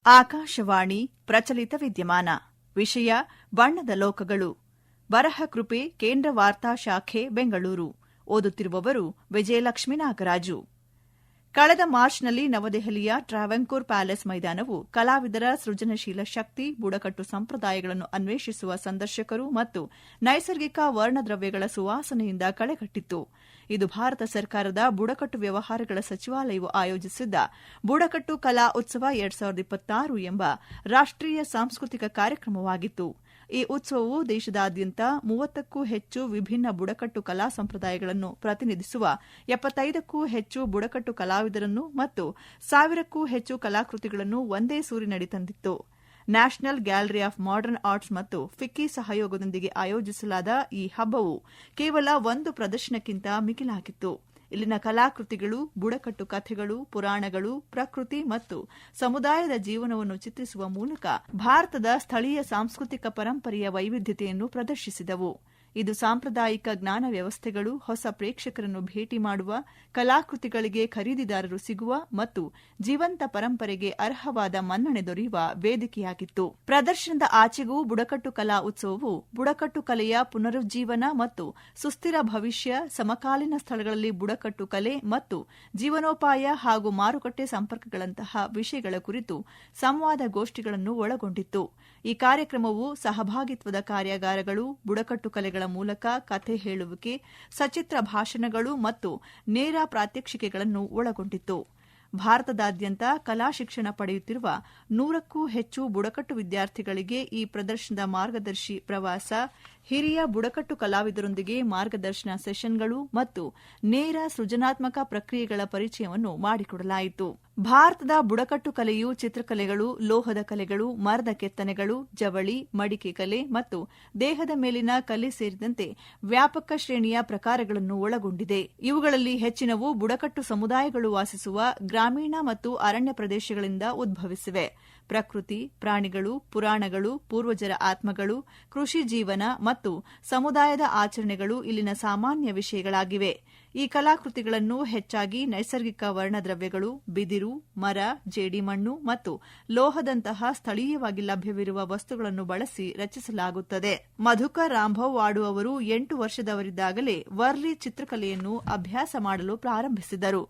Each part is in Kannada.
ಆಕಾಶವಾಣಿ ಪ್ರಚಲಿತ ವಿದ್ಯಮಾನ ವಿಷಯ ಬಣ್ಣದ ಲೋಕಗಳು ಬರಹ ಕೃಪೆ ಕೇಂದ್ರ ವಾರ್ತಾ ಶಾಖೆ ಬೆಂಗಳೂರು ಓದುತ್ತಿರುವವರು ವಿಜಯಲಕ್ಷ್ಮೀ ನಾಗರಾಜು. ಕಳೆದ ಮಾರ್ಚ್ನಲ್ಲಿ ನವದೆಹಲಿಯ ಟ್ರಾವೆಂಕೋರ್ ಪ್ಯಾಲೇಸ್ ಮೈದಾನವು ಕಲಾವಿದರ ಸೃಜನಶೀಲ ಶಕ್ತಿ, ಬುಡಕಟ್ಟು ಸಂಪ್ರದಾಯಗಳನ್ನು ಅನ್ವೇಷಿಸುವ ಸಂದರ್ಶಕರು ಮತ್ತು ನೈಸರ್ಗಿಕ ವರ್ಣದ್ರವ್ಯಗಳ ಸುವಾಸನೆಯಿಂದ ಕಳೆಗಟ್ಟಿತ್ತು. ಇದು ಭಾರತ ಸರ್ಕಾರದ ಬುಡಕಟ್ಟು ವ್ಯವಹಾರಗಳ ಸಚಿವಾಲಯವು ಆಯೋಜಿಸಿದ್ದ ಬುಡಕಟ್ಟು ಕಲಾ ಉತ್ಸವ 2026 ಎಂಬ ರಾಷ್ಟೀಯ ಸಾಂಸ್ಕೃತಿಕ ಕಾರ್ಯಕ್ರಮವಾಗಿತ್ತು. ಈ ಉತ್ಸವವು ದೇಶದಾದ್ಯಂತ 30ಕ್ಕೂ ಹೆಚ್ಚು ವಿಭಿನ್ನ ಬುಡಕಟ್ಟು ಕಲಾ ಸಂಪ್ರದಾಯಗಳನ್ನು ಪ್ರತಿನಿಧಿಸುವ 75ಕ್ಕೂ ಹೆಚ್ಚು ಬುಡಕಟ್ಟು ಕಲಾವಿದರನ್ನು ಮತ್ತು 1000ಕ್ಕೂ ಹೆಚ್ಚು ಕಲಾಕೃತಿಗಳನ್ನು ಒಂದೇ ಸೂರಿನಡಿ ತಂದಿತ್ತು. National gallery of modern arts ಮತ್ತು ಫಿಕ್ಕಿ ಸಹಯೋಗದೊಂದಿಗೆ ಆಯೋಜಿಸಲಾದ ಈ ಹಬ್ಬವು ಕೇವಲ ಒಂದು ಪ್ರದರ್ಶನಕ್ಕಿಂತ ಮಿಗಿಲಾಗಿತ್ತು. ಇಲ್ಲಿನ ಕಲಾಕೃತಿಗಳು ಬುಡಕಟ್ಟು ಕಥೆಗಳು, ಪುರಾಣಗಳು, ಪ್ರಕೃತಿ ಮತ್ತು ಸಮುದಾಯದ ಜೀವನವನ್ನು ಚಿತ್ರಿಸುವ ಮೂಲಕ ಭಾರತದ ಸ್ಥಳೀಯ ಸಾಂಸ್ಕೃತಿಕ ಪರಂಪರೆಯ ವೈವಿಧ್ಯತೆಯನ್ನು ಪ್ರದರ್ಶಿಸಿದವು. ಇದು ಸಾಂಪ್ರದಾಯಿಕ ಜ್ಞಾನ ವ್ಯವಸ್ಥೆಗಳು, ಹೊಸ ಪ್ರೇಕ್ಷಕರನ್ನು ಭೇಟಿ ಮಾಡುವ, ಕಲಾಕೃತಿಗಳಿಗೆ ಖರೀದಿದಾರರು ಸಿಗುವ ಮತ್ತು ಜೀವಂತ ಪರಂಪರೆಗೆ ಅರ್ಹವಾದ ಮನ್ನಣೆ ದೊರೆಯುವ ವೇದಿಕೆಯಾಗಿತ್ತು. ಪ್ರದರ್ಶನದ ಆಚೆಗೂ ಬುಡಕಟ್ಟು ಕಲಾ ಉತ್ಸವವು ಬುಡಕಟ್ಟು ಕಲೆಯ ಪುನರುಜ್ಜೀವನ ಮತ್ತು ಸುಸ್ಥಿರ ಭವಿಷ್ಯ, ಸಮಕಾಲೀನ ಸ್ಥಳಗಳಲ್ಲಿ ಬುಡಕಟ್ಟು ಕಲೆ ಮತ್ತು ಜೀವನೋಪಾಯ ಹಾಗೂ ಮಾರುಕಟ್ಟೆ ಸಂಪರ್ಕಗಳಂತಹ ವಿಷಯಗಳ ಕುರಿತು ಸಂವಾದ ಗೋಷ್ಠಿಗಳನ್ನು ಒಳಗೊಂಡಿತ್ತು. ಈ ಕಾರ್ಯಕ್ರಮವು ಸಹಭಾಗಿತ್ವದ ಕಾರ್ಯಾಗಾರಗಳು, ಬುಡಕಟ್ಟು ಕಲೆಗಳ ಮೂಲಕ ಕಥೆ ಹೇಳುವಿಕೆ, ಸಚಿತ್ರ ಭಾಷಣಗಳು ಮತ್ತು ನೇರ ಪ್ರಾತ್ಯಕ್ಷಿಕೆಗಳನ್ನು ಒಳಗೊಂಡಿತ್ತು. ಭಾರತದಾದ್ಯಂತ ಕಲಾ ಶಿಕ್ಷಣ ಪಡೆಯುತ್ತಿರುವ 100ಕ್ಕೂ ಹೆಚ್ಚು ಬುಡಕಟ್ಟು ವಿದ್ಯಾರ್ಥಿಗಳಿಗೆ ಈ ಪ್ರದರ್ಶನದ ಮಾರ್ಗದರ್ಶಿ ಪ್ರವಾಸ, ಹಿರಿಯ ಬುಡಕಟ್ಟು ಕಲಾವಿದರೊಂದಿಗೆ ಮಾರ್ಗದರ್ಶನ ಸೆಷನ್ಗಳು ಮತ್ತು ನೇರ ಸೃಜನಾತ್ಮಕ ಪ್ರಕ್ರಿಯೆಗಳ ಪರಿಚಯವನ್ನು ಮಾಡಿಕೊಡಲಾಯಿತು. ಭಾರತದ ಬುಡಕಟ್ಟು ಕಲೆಯು ಚಿತ್ರಕಲೆಗಳು, ಲೋಹದ ಕಲೆಗಳು, ಮರದ ಕೆತ್ತನೆಗಳು, ಜವಳಿ, ಮಡಿಕೆ ಕಲೆ ಮತ್ತು ದೇಹದ ಮೇಲಿನ ಕಲೆ ಸೇರಿದಂತೆ ವ್ಯಾಪಕ ಶ್ರೇಣಿಯ ಪ್ರಕಾರಗಳನ್ನು ಒಳಗೊಂಡಿದೆ. ಇವುಗಳಲ್ಲಿ ಹೆಚ್ಚಿನವು ಬುಡಕಟ್ಟು ಸಮುದಾಯಗಳು ವಾಸಿಸುವ ಗ್ರಾಮೀಣ ಮತ್ತು ಅರಣ್ಯ ಪ್ರದೇಶಗಳಿಂದ ಉದ್ಭವಿಸಿವೆ. ಪ್ರಕೃತಿ, ಪ್ರಾಣಿಗಳು, ಪುರಾಣಗಳು, ಪೂರ್ವಜರ ಆತ್ಮಗಳು, ಕೃಷಿ ಜೀವನ ಮತ್ತು ಸಮುದಾಯದ ಆಚರಣೆಗಳು ಇಲ್ಲಿನ ಸಾಮಾನ್ಯ ವಿಷಯಗಳಾಗಿವೆ. ಈ ಕಲಾಕೃತಿಗಳನ್ನು ಹೆಚ್ಚಾಗಿ ನೈಸರ್ಗಿಕ ವರ್ಣದ್ರವ್ಯಗಳು, ಬಿದಿರು, ಮರ, ಜೇಡಿಮಣ್ಣು ಮತ್ತು ಲೋಹದಂತಹ ಸ್ಥಳೀಯವಾಗಿ ಲಭ್ಯವಿರುವ ವಸ್ತುಗಳನ್ನು ಬಳಸಿ ರಚಿಸಲಾಗುತ್ತದೆ. ಮಧುಕರ್ ರಾಂಭವ್ ವಾಡು ಅವರು 8 ವರ್ಷದವರಿದ್ದಾಗಲೇ ವರ್ಲಿ ಚಿತ್ರಕಲೆಯನ್ನು ಅಭ್ಯಾಸ ಮಾಡಲು ಪ್ರಾರಂಭಿಸಿದರು.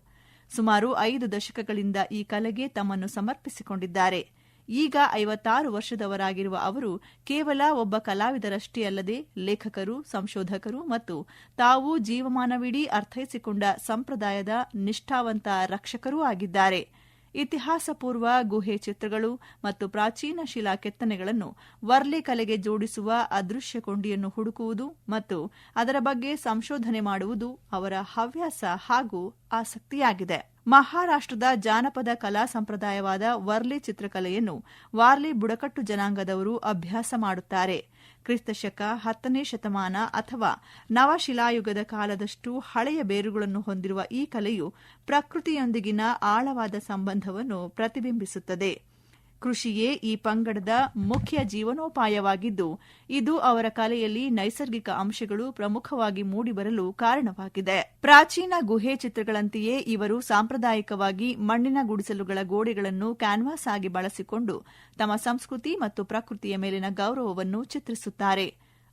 ಸುಮಾರು 5 ದಶಕಗಳಿಂದ ಈ ಕಲೆಗೆ ತಮ್ಮನ್ನು ಸಮರ್ಪಿಸಿಕೊಂಡಿದ್ದಾರೆ. ಈಗ 56 ವರ್ಷದವರಾಗಿರುವ ಅವರು ಕೇವಲ ಒಬ್ಬ ಕಲಾವಿದರಷ್ಟೇ ಅಲ್ಲದೆ ಲೇಖಕರು, ಸಂಶೋಧಕರು ಮತ್ತು ತಾವು ಜೀವಮಾನವಿಡೀ ಅರ್ಥೈಸಿಕೊಂಡ ಸಂಪ್ರದಾಯದ ನಿಷ್ಠಾವಂತ ರಕ್ಷಕರೂ ಆಗಿದ್ದಾರೆ. ಇತಿಹಾಸ ಪೂರ್ವ ಗುಹೆ ಚಿತ್ರಗಳು ಮತ್ತು ಪ್ರಾಚೀನ ಶಿಲಾ ಕೆತ್ತನೆಗಳನ್ನು ವರ್ಲಿ ಕಲೆಗೆ ಜೋಡಿಸುವ ಅದೃಶ್ಯ ಕೊಂಡಿಯನ್ನು ಹುಡುಕುವುದು ಮತ್ತು ಅದರ ಬಗ್ಗೆ ಸಂಶೋಧನೆ ಮಾಡುವುದು ಅವರ ಹವ್ಯಾಸ ಹಾಗೂ ಆಸಕ್ತಿಯಾಗಿದೆ. ಮಹಾರಾಷ್ಟದ ಜಾನಪದ ಕಲಾ ಸಂಪ್ರದಾಯವಾದ ವರ್ಲಿ ಚಿತ್ರಕಲೆಯನ್ನು ವಾರ್ಲಿ ಬುಡಕಟ್ಟು ಜನಾಂಗದವರು ಅಭ್ಯಾಸ ಮಾಡುತ್ತಾರೆ. ಕ್ರಿಸ್ತಶಕ 10ನೇ ಶತಮಾನ ಅಥವಾ ನವಶಿಲಾಯುಗದ ಕಾಲದಷ್ಟು ಹಳೆಯ ಬೇರುಗಳನ್ನು ಹೊಂದಿರುವ ಈ ಕಲೆಯು ಪ್ರಕೃತಿಯೊಂದಿಗಿನ ಆಳವಾದ ಸಂಬಂಧವನ್ನು ಪ್ರತಿಬಿಂಬಿಸುತ್ತದೆ. ಕೃಷಿಯೇ ಈ ಪಂಗಡದ ಮುಖ್ಯ ಜೀವನೋಪಾಯವಾಗಿದ್ದು, ಇದು ಅವರ ಕಲೆಯಲ್ಲಿ ನೈಸರ್ಗಿಕ ಅಂಶಗಳು ಪ್ರಮುಖವಾಗಿ ಮೂಡಿಬರಲು ಕಾರಣವಾಗಿದೆ. ಪ್ರಾಚೀನ ಗುಹೆ ಚಿತ್ರಗಳಂತೆಯೇ ಇವರು ಸಾಂಪ್ರದಾಯಿಕವಾಗಿ ಮಣ್ಣಿನ ಗುಡಿಸಲುಗಳ ಗೋಡೆಗಳನ್ನು ಕ್ಯಾನ್ವಾಸ್ ಆಗಿ ಬಳಸಿಕೊಂಡು ತಮ್ಮ ಸಂಸ್ಕೃತಿ ಮತ್ತು ಪ್ರಕೃತಿಯ ಮೇಲಿನ ಗೌರವವನ್ನು ಚಿತ್ರಿಸುತ್ತಾರೆ.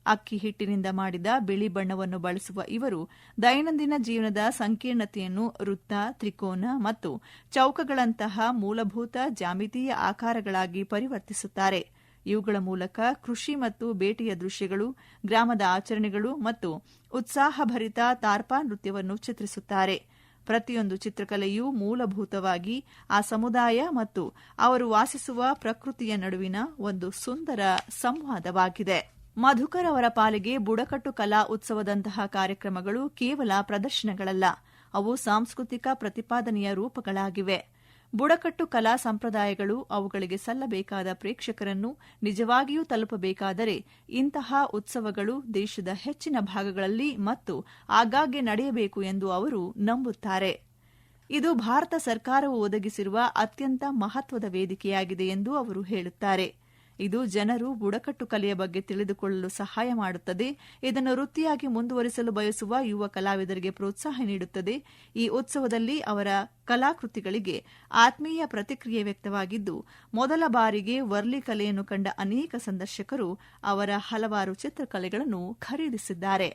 ಅಕ್ಕಿ ಹಿಟ್ಟಿನಿಂದ ಮಾಡಿದ ಬಿಳಿ ಬಣ್ಣವನ್ನು ಬಳಸುವ ಇವರು ದೈನಂದಿನ ಜೀವನದ ಸಂಕೀರ್ಣತೆಯನ್ನು ವೃತ್ತ, ತ್ರಿಕೋನ ಮತ್ತು ಚೌಕಗಳಂತಹ ಮೂಲಭೂತ ಜ್ಯಾಮಿತೀಯ ಆಕಾರಗಳಾಗಿ ಪರಿವರ್ತಿಸುತ್ತಾರೆ. ಇವುಗಳ ಮೂಲಕ ಕೃಷಿ ಮತ್ತು ಬೇಟೆಯ ದೃಶ್ಯಗಳು, ಗ್ರಾಮದ ಆಚರಣೆಗಳು ಮತ್ತು ಉತ್ಸಾಹಭರಿತ ತಾರ್ಪಾ ನೃತ್ಯವನ್ನು ಚಿತ್ರಿಸುತ್ತಾರೆ. ಪ್ರತಿಯೊಂದು ಚಿತ್ರಕಲೆಯೂ ಮೂಲಭೂತವಾಗಿ ಆ ಸಮುದಾಯ ಮತ್ತು ಅವರು ವಾಸಿಸುವ ಪ್ರಕೃತಿಯ ನಡುವಿನ ಒಂದು ಸುಂದರ ಸಂವಾದವಾಗಿದೆ. ಮಧುಕರ್ ಅವರ ಪಾಲಿಗೆ ಬುಡಕಟ್ಟು ಕಲಾ ಉತ್ಸವದಂತಹ ಕಾರ್ಯಕ್ರಮಗಳು ಕೇವಲ ಪ್ರದರ್ಶನಗಳಲ್ಲ, ಅವು ಸಾಂಸ್ಕೃತಿಕ ಪ್ರತಿಪಾದನೆಯ ರೂಪಗಳಾಗಿವೆ. ಬುಡಕಟ್ಟು ಕಲಾ ಸಂಪ್ರದಾಯಗಳು ಅವುಗಳಿಗೆ ಸಲ್ಲಬೇಕಾದ ಪ್ರೇಕ್ಷಕರನ್ನು ನಿಜವಾಗಿಯೂ ತಲುಪಬೇಕಾದರೆ ಇಂತಹ ಉತ್ಸವಗಳು ದೇಶದ ಹೆಚ್ಚಿನ ಭಾಗಗಳಲ್ಲಿ ಮತ್ತು ಆಗಾಗ್ಗೆ ನಡೆಯಬೇಕು ಎಂದು ಅವರು ನಂಬುತ್ತಾರೆ. ಇದು ಭಾರತ ಸರ್ಕಾರವು ಒದಗಿಸಿರುವ ಅತ್ಯಂತ ಮಹತ್ವದ ವೇದಿಕೆಯಾಗಿದೆ ಎಂದು ಅವರು ಹೇಳುತ್ತಾರೆ. ಇದು ಜನರು ಬುಡಕಟ್ಟು ಕಲೆಯ ಬಗ್ಗೆ ತಿಳಿದುಕೊಳ್ಳಲು ಸಹಾಯ ಮಾಡುತ್ತದೆ. ಇದನ್ನು ವೃತ್ತಿಯಾಗಿ ಮುಂದುವರಿಸಲು ಬಯಸುವ ಯುವ ಕಲಾವಿದರಿಗೆ ಪ್ರೋತ್ಸಾಹ ನೀಡುತ್ತದೆ. ಈ ಉತ್ಸವದಲ್ಲಿ ಅವರ ಕಲಾಕೃತಿಗಳಿಗೆ ಆತ್ಮೀಯ ಪ್ರತಿಕ್ರಿಯೆ ವ್ಯಕ್ತವಾಗಿದ್ದು, ಮೊದಲ ಬಾರಿಗೆ ವರ್ಲಿ ಕಲೆಯನ್ನು ಕಂಡ ಅನೇಕ ಸಂದರ್ಶಕರು ಅವರ ಹಲವಾರು ಚಿತ್ರಕಲೆಗಳನ್ನು ಖರೀದಿಸಿದ್ದಾರೆ.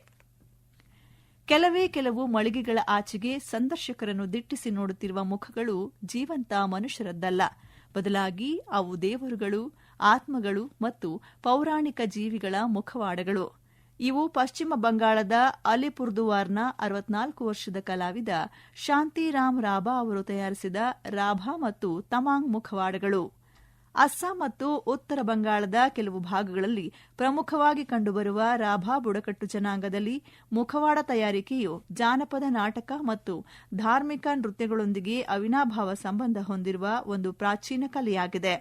ಕೆಲವು ಮಳಿಗೆಗಳ ಆಚೆಗೆ ಸಂದರ್ಶಕರನ್ನು ದಿಟ್ಟಿಸಿ ನೋಡುತ್ತಿರುವ ಮುಖಗಳು ಜೀವಂತ ಮನುಷ್ಯರದ್ದಲ್ಲ, ಬದಲಾಗಿ ಅವು ದೇವರುಗಳು, ಆತ್ಮಗಳು ಮತ್ತು ಪೌರಾಣಿಕ ಜೀವಿಗಳ ಮುಖವಾಡಗಳು. ಇವು ಪಶ್ಚಿಮ ಬಂಗಾಳದ ಅಲಿಪುರ್ದುವಾರ್ನ 64 ವರ್ಷದ ಕಲಾವಿದ ಶಾಂತಿರಾಮ್ ರಾಭಾ ಅವರು ತಯಾರಿಸಿದ ರಾಭಾ ಮತ್ತು ತಮಾಂಗ್ ಮುಖವಾಡಗಳು. ಅಸ್ಸಾಂ ಮತ್ತು ಉತ್ತರ ಬಂಗಾಳದ ಕೆಲವು ಭಾಗಗಳಲ್ಲಿ ಪ್ರಮುಖವಾಗಿ ಕಂಡುಬರುವ ರಾಭಾ ಬುಡಕಟ್ಟು ಜನಾಂಗದಲ್ಲಿ ಮುಖವಾಡ ತಯಾರಿಕೆಯು ಜಾನಪದ ನಾಟಕ ಮತ್ತು ಧಾರ್ಮಿಕ ನೃತ್ಯಗಳೊಂದಿಗೆ ಅವಿನಾಭಾವ ಸಂಬಂಧ ಹೊಂದಿರುವ ಒಂದು ಪ್ರಾಚೀನ ಕಲೆಯಾಗಿದೆ.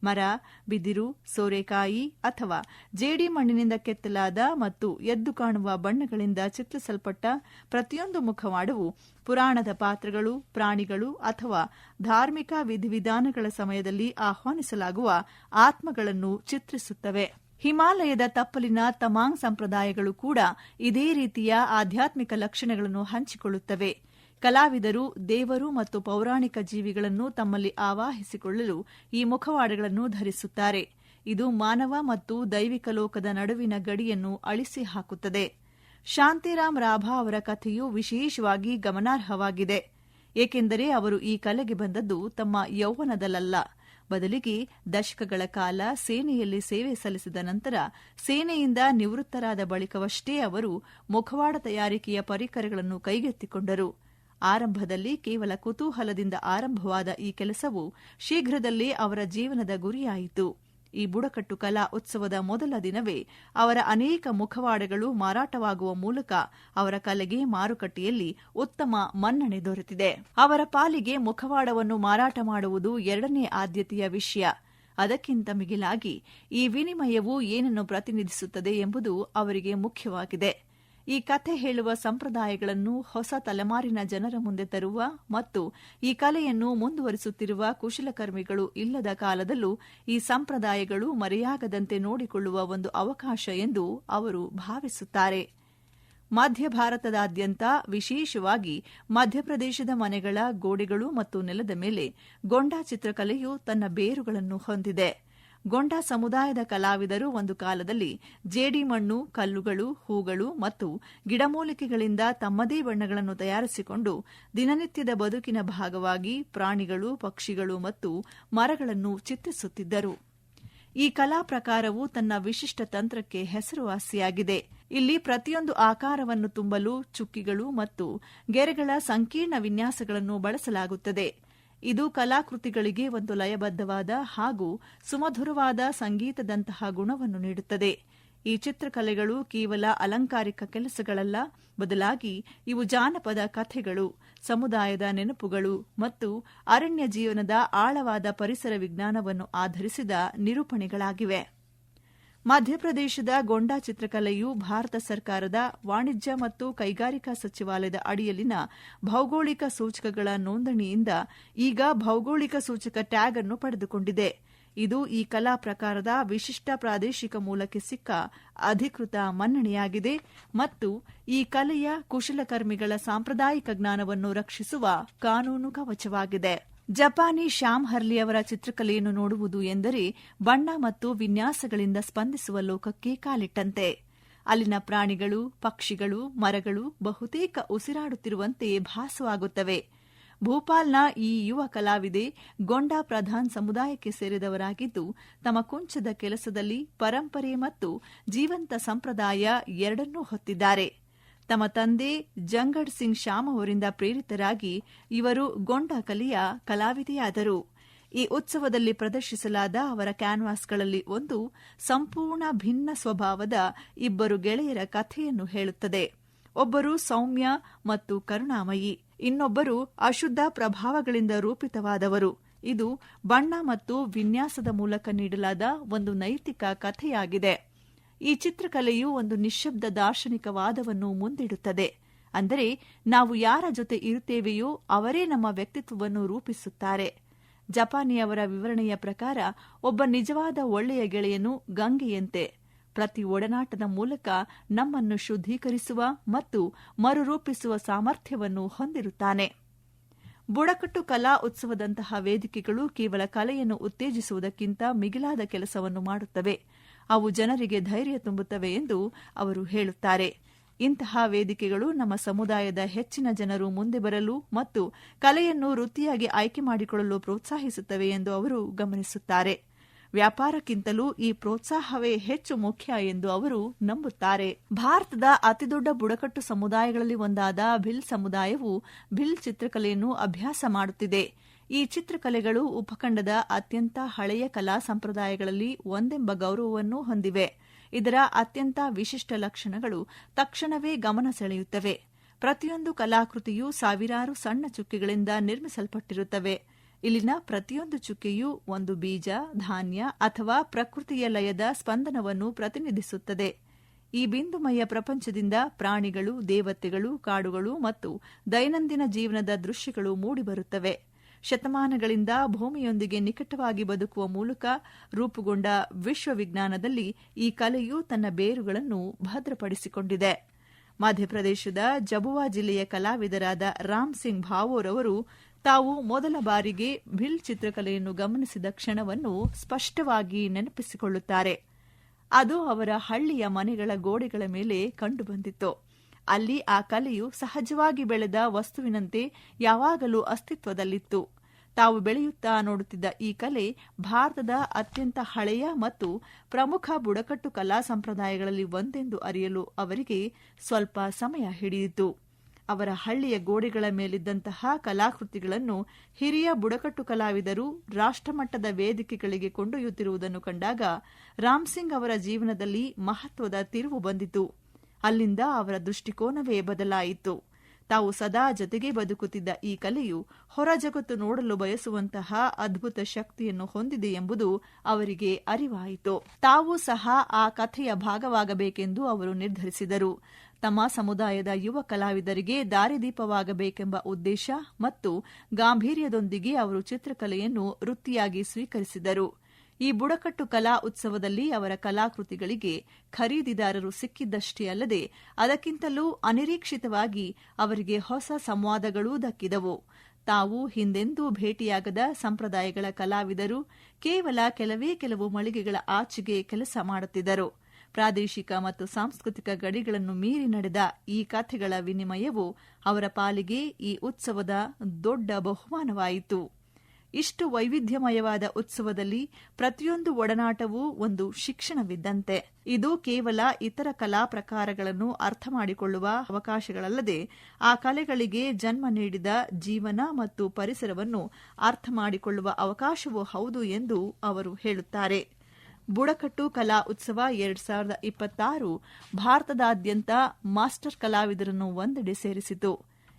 ಮರ, ಬಿದಿರು, ಸೋರೆಕಾಯಿ ಅಥವಾ ಜೇಡಿ ಮಣ್ಣಿನಿಂದ ಕೆತ್ತಲಾದ ಮತ್ತು ಎದ್ದು ಕಾಣುವ ಬಣ್ಣಗಳಿಂದ ಚಿತ್ರಿಸಲ್ಪಟ್ಟ ಪ್ರತಿಯೊಂದು ಮುಖವಾಡವು ಪುರಾಣದ ಪಾತ್ರಗಳು, ಪ್ರಾಣಿಗಳು ಅಥವಾ ಧಾರ್ಮಿಕ ವಿಧಿವಿಧಾನಗಳ ಸಮಯದಲ್ಲಿ ಆಹ್ವಾನಿಸಲಾಗುವ ಆತ್ಮಗಳನ್ನು ಚಿತ್ರಿಸುತ್ತವೆ. ಹಿಮಾಲಯದ ತಪ್ಪಲಿನ ತಮಾಂಗ್ ಸಂಪ್ರದಾಯಗಳು ಕೂಡ ಇದೇ ರೀತಿಯ ಆಧ್ಯಾತ್ಮಿಕ ಲಕ್ಷಣಗಳನ್ನು ಹಂಚಿಕೊಳ್ಳುತ್ತವೆ. ಕಲಾವಿದರು ದೇವರು ಮತ್ತು ಪೌರಾಣಿಕ ಜೀವಿಗಳನ್ನು ತಮ್ಮಲ್ಲಿ ಆವಾಹಿಸಿಕೊಳ್ಳಲು ಈ ಮುಖವಾಡಗಳನ್ನು ಧರಿಸುತ್ತಾರೆ. ಇದು ಮಾನವ ಮತ್ತು ದೈವಿಕ ಲೋಕದ ನಡುವಿನ ಗಡಿಯನ್ನು ಅಳಿಸಿ ಹಾಕುತ್ತದೆ. ಶಾಂತಿರಾಮ್ ರಾಭಾ ಅವರ ಕಥೆಯು ವಿಶೇಷವಾಗಿ ಗಮನಾರ್ಹವಾಗಿದೆ, ಏಕೆಂದರೆ ಅವರು ಈ ಕಲೆಗೆ ಬಂದದ್ದು ತಮ್ಮ ಯೌವನದಲ್ಲ, ಬದಲಿಗೆ ದಶಕಗಳ ಕಾಲ ಸೇನೆಯಲ್ಲಿ ಸೇವೆ ಸಲ್ಲಿಸಿದ ನಂತರ ಸೇನೆಯಿಂದ ನಿವೃತ್ತರಾದ ಬಳಿಕವಷ್ಟೇ ಅವರು ಮುಖವಾಡ ತಯಾರಿಕೆಯ ಪರಿಕರಗಳನ್ನು ಕೈಗೆತ್ತಿಕೊಂಡರು. ಆರಂಭದಲ್ಲಿ ಕೇವಲ ಕುತೂಹಲದಿಂದ ಆರಂಭವಾದ ಈ ಕೆಲಸವು ಶೀಘ್ರದಲ್ಲೇ ಅವರ ಜೀವನದ ಗುರಿಯಾಯಿತು. ಈ ಬುಡಕಟ್ಟು ಕಲಾ ಉತ್ಸವದ ಮೊದಲ ದಿನವೇ ಅವರ ಅನೇಕ ಮುಖವಾಡಗಳು ಮಾರಾಟವಾಗುವ ಮೂಲಕ ಅವರ ಕಲೆಗೆ ಮಾರುಕಟ್ಟೆಯಲ್ಲಿ ಉತ್ತಮ ಮನ್ನಣೆ ದೊರೆತಿದೆ. ಅವರ ಪಾಲಿಗೆ ಮುಖವಾಡವನ್ನು ಮಾರಾಟ ಮಾಡುವುದು ಎರಡನೇ ಆದ್ಯತೆಯ ವಿಷಯ. ಅದಕ್ಕಿಂತ ಮಿಗಿಲಾಗಿ ಈ ವಿನಿಮಯವು ಏನನ್ನು ಪ್ರತಿನಿಧಿಸುತ್ತದೆ ಎಂಬುದು ಅವರಿಗೆ ಮುಖ್ಯವಾಗಿದೆ. ಈ ಕಥೆ ಹೇಳುವ ಸಂಪ್ರದಾಯಗಳನ್ನು ಹೊಸ ತಲೆಮಾರಿನ ಜನರ ಮುಂದೆ ತರುವ ಮತ್ತು ಈ ಕಲೆಯನ್ನು ಮುಂದುವರಿಸುತ್ತಿರುವ ಕುಶಲಕರ್ಮಿಗಳು ಇಲ್ಲದ ಕಾಲದಲ್ಲೂ ಈ ಸಂಪ್ರದಾಯಗಳು ಮರೆಯಾಗದಂತೆ ನೋಡಿಕೊಳ್ಳುವ ಒಂದು ಅವಕಾಶ ಎಂದು ಅವರು ಭಾವಿಸುತ್ತಾರೆ. ಮಧ್ಯ ಭಾರತದಾದ್ಯಂತ, ವಿಶೇಷವಾಗಿ ಮಧ್ಯಪ್ರದೇಶದ ಮನೆಗಳ ಗೋಡೆಗಳು ಮತ್ತು ನೆಲದ ಮೇಲೆ ಗೊಂಡಾ ಚಿತ್ರಕಲೆಯು ತನ್ನ ಬೇರುಗಳನ್ನು ಹೊಂದಿದೆ. ಗೊಂಡಾ ಸಮುದಾಯದ ಕಲಾವಿದರು ಒಂದು ಕಾಲದಲ್ಲಿ ಜೇಡಿಮಣ್ಣು, ಕಲ್ಲುಗಳು, ಹೂಗಳು ಮತ್ತು ಗಿಡಮೂಲಿಕೆಗಳಿಂದ ತಮ್ಮದೇ ಬಣ್ಣಗಳನ್ನು ತಯಾರಿಸಿಕೊಂಡು ದಿನನಿತ್ಯದ ಬದುಕಿನ ಭಾಗವಾಗಿ ಪ್ರಾಣಿಗಳು, ಪಕ್ಷಿಗಳು ಮತ್ತು ಮರಗಳನ್ನು ಚಿತ್ರಿಸುತ್ತಿದ್ದರು. ಈ ಕಲಾ ಪ್ರಕಾರವು ತನ್ನ ವಿಶಿಷ್ಟ ತಂತ್ರಕ್ಕೆ ಹೆಸರುವಾಸಿಯಾಗಿದೆ. ಇಲ್ಲಿ ಪ್ರತಿಯೊಂದು ಆಕಾರವನ್ನು ತುಂಬಲು ಚುಕ್ಕಿಗಳು ಮತ್ತು ಗೆರೆಗಳ ಸಂಕೀರ್ಣ ವಿನ್ಯಾಸಗಳನ್ನು ಬಳಸಲಾಗುತ್ತದೆ. ಇದು ಕಲಾಕೃತಿಗಳಿಗೆ ಒಂದು ಲಯಬದ್ಧವಾದ ಹಾಗೂ ಸುಮಧುರವಾದ ಸಂಗೀತದಂತಹ ಗುಣವನ್ನು ನೀಡುತ್ತದೆ. ಈ ಚಿತ್ರಕಲೆಗಳು ಕೇವಲ ಅಲಂಕಾರಿಕ ಕೆಲಸಗಳಲ್ಲ, ಬದಲಾಗಿ ಇವು ಜಾನಪದ ಕಥೆಗಳು, ಸಮುದಾಯದ ನೆನಪುಗಳು ಮತ್ತು ಅರಣ್ಯ ಜೀವನದ ಆಳವಾದ ಪರಿಸರ ವಿಜ್ಞಾನವನ್ನು ಆಧರಿಸಿದ ನಿರೂಪಣೆಗಳಾಗಿವೆ. ಮಧ್ಯಪ್ರದೇಶದ ಗೊಂಡಾ ಚಿತ್ರಕಲೆಯು ಭಾರತ ಸರ್ಕಾರದ ವಾಣಿಜ್ಯ ಮತ್ತು ಕೈಗಾರಿಕಾ ಸಚಿವಾಲಯದ ಅಡಿಯಲ್ಲಿನ ಭೌಗೋಳಿಕ ಸೂಚಕಗಳ ನೋಂದಣಿಯಿಂದ ಈಗ ಭೌಗೋಳಿಕ ಸೂಚಕ ಟ್ಯಾಗ್ ಅನ್ನು ಪಡೆದುಕೊಂಡಿದೆ. ಇದು ಈ ಕಲಾ ಪ್ರಕಾರದ ವಿಶಿಷ್ಟ ಪ್ರಾದೇಶಿಕ ಮೂಲಕ್ಕೆ ಸಿಕ್ಕ ಅಧಿಕೃತ ಮನ್ನಣೆಯಾಗಿದೆ ಮತ್ತು ಈ ಕಲೆಯ ಕುಶಲಕರ್ಮಿಗಳ ಸಾಂಪ್ರದಾಯಿಕ ಜ್ಞಾನವನ್ನು ರಕ್ಷಿಸುವ ಕಾನೂನು ಕವಚವಾಗಿದೆ. ಜಪಾನಿ ಶ್ಯಾಮ್ ಹರ್ಲಿ ಅವರ ಚಿತ್ರಕಲೆಯನ್ನು ನೋಡುವುದು ಎಂದರೆ ಬಣ್ಣ ಮತ್ತು ವಿನ್ಯಾಸಗಳಿಂದ ಸ್ಪಂದಿಸುವ ಲೋಕಕ್ಕೆ ಕಾಲಿಟ್ಟಂತೆ. ಅಲ್ಲಿನ ಪ್ರಾಣಿಗಳು, ಪಕ್ಷಿಗಳು, ಮರಗಳು ಬಹುತೇಕ ಉಸಿರಾಡುತ್ತಿರುವಂತೆ ಭಾಸವಾಗುತ್ತವೆ. ಭೂಪಾಲ್ನ ಈ ಯುವ ಕಲಾವಿದೆ ಗೊಂಡಾ ಪ್ರಧಾನ್ ಸಮುದಾಯಕ್ಕೆ ಸೇರಿದವರಾಗಿದ್ದು, ತಮ್ಮ ಕುಂಚದ ಕೆಲಸದಲ್ಲಿ ಪರಂಪರೆ ಮತ್ತು ಜೀವಂತ ಸಂಪ್ರದಾಯ ಎರಡನ್ನೂ ಹೊತ್ತಿದ್ದಾರೆ. ತಮ್ಮ ತಂದೆ ಜಂಗಡ್ ಸಿಂಗ್ ಶ್ಯಾಮ್ ಅವರಿಂದ ಪ್ರೇರಿತರಾಗಿ ಇವರು ಗೊಂಡಾ ಕಲೆಯ ಕಲಾವಿದೆಯಾದರು. ಈ ಉತ್ಸವದಲ್ಲಿ ಪ್ರದರ್ಶಿಸಲಾದ ಅವರ ಕ್ಯಾನ್ವಾಸ್ಗಳಲ್ಲಿ ಒಂದು ಸಂಪೂರ್ಣ ಭಿನ್ನ ಸ್ವಭಾವದ ಇಬ್ಬರು ಗೆಳೆಯರ ಕಥೆಯನ್ನು ಹೇಳುತ್ತದೆ. ಒಬ್ಬರು ಸೌಮ್ಯ ಮತ್ತು ಕರುಣಾಮಯಿ, ಇನ್ನೊಬ್ಬರು ಅಶುದ್ಧ ಪ್ರಭಾವಗಳಿಂದ ರೂಪಿತವಾದವರು. ಇದು ಬಣ್ಣ ಮತ್ತು ವಿನ್ಯಾಸದ ಮೂಲಕ ನೀಡಲಾದ ಒಂದು ನೈತಿಕ ಕಥೆಯಾಗಿದೆ. ಈ ಚಿತ್ರಕಲೆಯು ಒಂದು ನಿಶ್ಶಬ್ದ ದಾರ್ಶನಿಕ ವಾದವನ್ನು ಮುಂದಿಡುತ್ತದೆ. ಅಂದರೆ, ನಾವು ಯಾರ ಜೊತೆ ಇರುತ್ತೇವೆಯೋ ಅವರೇ ನಮ್ಮ ವ್ಯಕ್ತಿತ್ವವನ್ನು ರೂಪಿಸುತ್ತಾರೆ. ಜಪಾನಿಯವರ ವಿವರಣೆಯ ಪ್ರಕಾರ ಒಬ್ಬ ನಿಜವಾದ ಒಳ್ಳೆಯ ಗೆಳೆಯನು ಗಂಗೆಯಂತೆ ಪ್ರತಿ ಒಡನಾಟದ ಮೂಲಕ ನಮ್ಮನ್ನು ಶುದ್ಧೀಕರಿಸುವ ಮತ್ತು ಮರುರೂಪಿಸುವ ಸಾಮರ್ಥ್ಯವನ್ನು ಹೊಂದಿರುತ್ತಾನೆ. ಬುಡಕಟ್ಟು ಕಲಾ ಉತ್ಸವದಂತಹ ವೇದಿಕೆಗಳು ಕೇವಲ ಕಲೆಯನ್ನು ಉತ್ತೇಜಿಸುವುದಕ್ಕಿಂತ ಮಿಗಿಲಾದ ಕೆಲಸವನ್ನು ಮಾಡುತ್ತವೆ. ಅವು ಜನರಿಗೆ ಧೈರ್ಯ ತುಂಬುತ್ತವೆ ಎಂದು ಅವರು ಹೇಳುತ್ತಾರೆ. ಇಂತಹ ವೇದಿಕೆಗಳು ನಮ್ಮ ಸಮುದಾಯದ ಹೆಚ್ಚಿನ ಜನರು ಮುಂದೆ ಬರಲು ಮತ್ತು ಕಲೆಯನ್ನು ವೃತ್ತಿಯಾಗಿ ಆಯ್ಕೆ ಮಾಡಿಕೊಳ್ಳಲು ಪ್ರೋತ್ಸಾಹಿಸುತ್ತವೆ ಎಂದು ಅವರು ಗಮನಿಸುತ್ತಾರೆ. ವ್ಯಾಪಾರಕ್ಕಿಂತಲೂ ಈ ಪ್ರೋತ್ಸಾಹವೇ ಹೆಚ್ಚು ಮುಖ್ಯ ಎಂದು ಅವರು ನಂಬುತ್ತಾರೆ. ಭಾರತದ ಅತಿದೊಡ್ಡ ಬುಡಕಟ್ಟು ಸಮುದಾಯಗಳಲ್ಲಿ ಒಂದಾದ ಭಿಲ್ ಸಮುದಾಯವು ಭಿಲ್ ಚಿತ್ರಕಲೆಯನ್ನು ಅಭ್ಯಾಸ ಮಾಡುತ್ತಿದೆ. ಈ ಚಿತ್ರಕಲೆಗಳು ಉಪಖಂಡದ ಅತ್ಯಂತ ಹಳೆಯ ಕಲಾ ಸಂಪ್ರದಾಯಗಳಲ್ಲಿ ಒಂದೆಂಬ ಗೌರವವನ್ನು ಹೊಂದಿವೆ. ಇದರ ಅತ್ಯಂತ ವಿಶಿಷ್ಟ ಲಕ್ಷಣಗಳು ತಕ್ಷಣವೇ ಗಮನ ಸೆಳೆಯುತ್ತವೆ. ಪ್ರತಿಯೊಂದು ಕಲಾಕೃತಿಯೂ ಸಾವಿರಾರು ಸಣ್ಣ ಚುಕ್ಕೆಗಳಿಂದ ನಿರ್ಮಿಸಲ್ಪಟ್ಟಿರುತ್ತವೆ. ಇಲ್ಲಿನ ಪ್ರತಿಯೊಂದು ಚುಕ್ಕೆಯೂ ಒಂದು ಬೀಜ, ಧಾನ್ಯ ಅಥವಾ ಪ್ರಕೃತಿಯ ಲಯದ ಸ್ಪಂದನವನ್ನು ಪ್ರತಿನಿಧಿಸುತ್ತದೆ. ಈ ಬಿಂದುಮಯ ಪ್ರಪಂಚದಿಂದ ಪ್ರಾಣಿಗಳು, ದೇವತೆಗಳು, ಕಾಡುಗಳು ಮತ್ತು ದೈನಂದಿನ ಜೀವನದ ದೃಶ್ಯಗಳು ಮೂಡಿಬರುತ್ತವೆ. ಶತಮಾನಗಳಿಂದ ಭೂಮಿಯೊಂದಿಗೆ ನಿಕಟವಾಗಿ ಬದುಕುವ ಮೂಲಕ ರೂಪುಗೊಂಡ ವಿಶ್ವವಿಜ್ಞಾನದಲ್ಲಿ ಈ ಕಲೆಯು ತನ್ನ ಬೇರುಗಳನ್ನು ಭದ್ರಪಡಿಸಿಕೊಂಡಿದೆ. ಮಧ್ಯಪ್ರದೇಶದ ಜಬುವಾ ಜಿಲ್ಲೆಯ ಕಲಾವಿದರಾದ ರಾಮ್ ಸಿಂಗ್ ಭಾವೋರ್ ಅವರು ತಾವು ಮೊದಲ ಬಾರಿಗೆ ಭಿಲ್ ಚಿತ್ರಕಲೆಯನ್ನು ಗಮನಿಸಿದ ಕ್ಷಣವನ್ನು ಸ್ಪಷ್ಟವಾಗಿ ನೆನಪಿಸಿಕೊಳ್ಳುತ್ತಾರೆ. ಅದು ಅವರ ಹಳ್ಳಿಯ ಮನೆಗಳ ಗೋಡೆಗಳ ಮೇಲೆ ಕಂಡುಬಂದಿತ್ತು. ಅಲ್ಲಿ ಆ ಕಲೆಯು ಸಹಜವಾಗಿ ಬೆಳೆದ ವಸ್ತುವಿನಂತೆ ಯಾವಾಗಲೂ ಅಸ್ತಿತ್ವದಲ್ಲಿತ್ತು. ತಾವು ಬೆಳೆಯುತ್ತಾ ನೋಡುತ್ತಿದ್ದ ಈ ಕಲೆ ಭಾರತದ ಅತ್ಯಂತ ಹಳೆಯ ಮತ್ತು ಪ್ರಮುಖ ಬುಡಕಟ್ಟು ಕಲಾ ಸಂಪ್ರದಾಯಗಳಲ್ಲಿ ಒಂದೆಂದು ಅರಿಯಲು ಅವರಿಗೆ ಸ್ವಲ್ಪ ಸಮಯ ಹಿಡಿಯಿತು. ಅವರ ಹಳ್ಳಿಯ ಗೋಡೆಗಳ ಮೇಲಿದ್ದಂತಹ ಕಲಾಕೃತಿಗಳನ್ನು ಹಿರಿಯ ಬುಡಕಟ್ಟು ಕಲಾವಿದರು ರಾಷ್ಟ್ರಮಟ್ಟದ ವೇದಿಕೆಗಳಿಗೆ ಕೊಂಡೊಯ್ಯುತ್ತಿರುವುದನ್ನು ಕಂಡಾಗ ರಾಮ್ಸಿಂಗ್ ಅವರ ಜೀವನದಲ್ಲಿ ಮಹತ್ವದ ತಿರುವು ಬಂದಿತು. ಅಲ್ಲಿಂದ ಅವರ ದೃಷ್ಟಿಕೋನವೇ ಬದಲಾಯಿತು. ತಾವು ಸದಾ ಜೊತೆಗೆ ಬದುಕುತ್ತಿದ್ದ ಈ ಕಲೆಯು ಹೊರ ಜಗತ್ತು ನೋಡಲು ಬಯಸುವಂತಹ ಅದ್ಭುತ ಶಕ್ತಿಯನ್ನು ಹೊಂದಿದೆ ಎಂಬುದು ಅವರಿಗೆ ಅರಿವಾಯಿತು. ತಾವು ಸಹ ಆ ಕಥೆಯ ಭಾಗವಾಗಬೇಕೆಂದು ಅವರು ನಿರ್ಧರಿಸಿದರು. ತಮ್ಮ ಸಮುದಾಯದ ಯುವ ಕಲಾವಿದರಿಗೆ ದಾರಿದೀಪವಾಗಬೇಕೆಂಬ ಉದ್ದೇಶ ಮತ್ತು ಗಾಂಭೀರ್ಯದೊಂದಿಗೆ ಅವರು ಚಿತ್ರಕಲೆಯನ್ನು ವೃತ್ತಿಯಾಗಿ ಸ್ವೀಕರಿಸಿದರು. ಈ ಬುಡಕಟ್ಟು ಕಲಾ ಉತ್ಸವದಲ್ಲಿ ಅವರ ಕಲಾಕೃತಿಗಳಿಗೆ ಖರೀದಿದಾರರು ಸಿಕ್ಕಿದ್ದಷ್ಟೇ ಅಲ್ಲದೆ ಅದಕ್ಕಿಂತಲೂ ಅನಿರೀಕ್ಷಿತವಾಗಿ ಅವರಿಗೆ ಹೊಸ ಸಂವಾದಗಳೂ ದಕ್ಕಿದವು. ತಾವು ಹಿಂದೆಂದೂ ಭೇಟಿಯಾಗದ ಸಂಪ್ರದಾಯಗಳ ಕಲಾವಿದರು ಕೇವಲ ಕೆಲವು ಮಳಿಗೆಗಳ ಆಚೆಗೆ ಕೆಲಸ ಮಾಡುತ್ತಿದ್ದರು. ಪ್ರಾದೇಶಿಕ ಮತ್ತು ಸಾಂಸ್ಕೃತಿಕ ಗಡಿಗಳನ್ನು ಮೀರಿ ನಡೆದ ಈ ಕಥೆಗಳ ವಿನಿಮಯವು ಅವರ ಪಾಲಿಗೆ ಈ ಉತ್ಸವದ ದೊಡ್ಡ ಬಹುಮಾನವಾಯಿತು. ಇಷ್ಟು ವೈವಿಧ್ಯಮಯವಾದ ಉತ್ಸವದಲ್ಲಿ ಪ್ರತಿಯೊಂದು ಒಡನಾಟವೂ ಒಂದು ಶಿಕ್ಷಣವಿದ್ದಂತೆ. ಇದು ಕೇವಲ ಇತರ ಕಲಾ ಪ್ರಕಾರಗಳನ್ನು ಅರ್ಥ ಮಾಡಿಕೊಳ್ಳುವ ಅವಕಾಶಗಳಲ್ಲದೆ ಆ ಕಲೆಗಳಿಗೆ ಜನ್ಮ ನೀಡಿದ ಜೀವನ ಮತ್ತು ಪರಿಸರವನ್ನು ಅರ್ಥ ಮಾಡಿಕೊಳ್ಳುವ ಅವಕಾಶವೂ ಹೌದು ಎಂದು ಅವರು ಹೇಳುತ್ತಾರೆ. ಬುಡಕಟ್ಟು ಕಲಾ ಉತ್ಸವ 2026 ಭಾರತದಾದ್ಯಂತ ಮಾಸ್ಟರ್ ಕಲಾವಿದರನ್ನು ಒಂದೆಡೆ ಸೇರಿಸಿತು.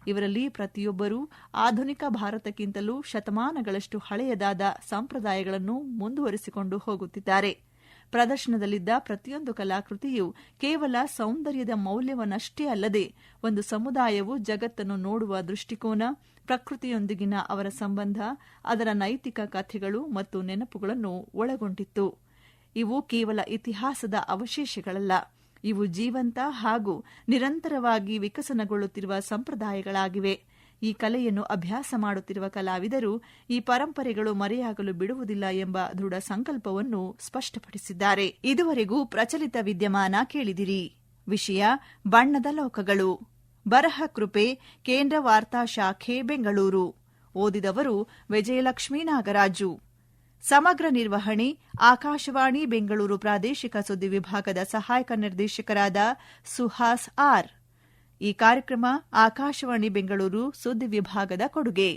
ಇವರಲ್ಲಿ ಪ್ರತಿಯೊಬ್ಬರೂ ಆಧುನಿಕ ಭಾರತಕ್ಕಿಂತಲೂ ಶತಮಾನಗಳಷ್ಟು ಹಳೆಯದಾದ ಸಂಪ್ರದಾಯಗಳನ್ನು ಮುಂದುವರಿಸಿಕೊಂಡು ಹೋಗುತ್ತಿದ್ದಾರೆ. ಪ್ರದರ್ಶನದಲ್ಲಿದ್ದ ಪ್ರತಿಯೊಂದು ಕಲಾಕೃತಿಯು ಕೇವಲ ಸೌಂದರ್ಯದ ಮೌಲ್ಯವನ್ನಷ್ಟೇ ಅಲ್ಲದೆ ಒಂದು ಸಮುದಾಯವು ಜಗತ್ತನ್ನು ನೋಡುವ ದೃಷ್ಟಿಕೋನ, ಪ್ರಕೃತಿಯೊಂದಿಗಿನ ಅವರ ಸಂಬಂಧ, ಅದರ ನೈತಿಕ ಕಥೆಗಳು ಮತ್ತು ನೆನಪುಗಳನ್ನು ಒಳಗೊಂಡಿತ್ತು. ಇವು ಕೇವಲ ಇತಿಹಾಸದ ಅವಶೇಷಗಳಲ್ಲ, ಇವು ಜೀವಂತ ಹಾಗೂ ನಿರಂತರವಾಗಿ ವಿಕಸನಗೊಳ್ಳುತ್ತಿರುವ ಸಂಪ್ರದಾಯಗಳಾಗಿವೆ. ಈ ಕಲೆಯನ್ನು ಅಭ್ಯಾಸ ಮಾಡುತ್ತಿರುವ ಕಲಾವಿದರು ಈ ಪರಂಪರೆಗಳು ಮರೆಯಾಗಲು ಬಿಡುವುದಿಲ್ಲ ಎಂಬ ದೃಢ ಸಂಕಲ್ಪವನ್ನು ಸ್ಪಷ್ಟಪಡಿಸಿದ್ದಾರೆ. ಇದುವರೆಗೂ ಪ್ರಚಲಿತ ವಿದ್ಯಮಾನ ಕೇಳಿದಿರಿ. ವಿಷಯ ಬಣ್ಣದ ಲೋಕಗಳು. ಬರಹ ಕೃಪೆ ಕೇಂದ್ರ ವಾರ್ತಾ ಶಾಖೆ ಬೆಂಗಳೂರು. ಓದಿದವರು ವಿಜಯಲಕ್ಷ್ಮೀ ನಾಗರಾಜು. ಸಮಗ್ರ ನಿರ್ವಹಣೆ ಆಕಾಶವಾಣಿ ಬೆಂಗಳೂರು ಪ್ರಾದೇಶಿಕ ಸುದ್ದಿ ವಿಭಾಗದ ಸಹಾಯಕ ನಿರ್ದೇಶಕರಾದ ಸುಹಾಸ್ ಆರ್. ಈ ಕಾರ್ಯಕ್ರಮ ಆಕಾಶವಾಣಿ ಬೆಂಗಳೂರು ಸುದ್ದಿ ವಿಭಾಗದ ಕೊಡುಗೆ.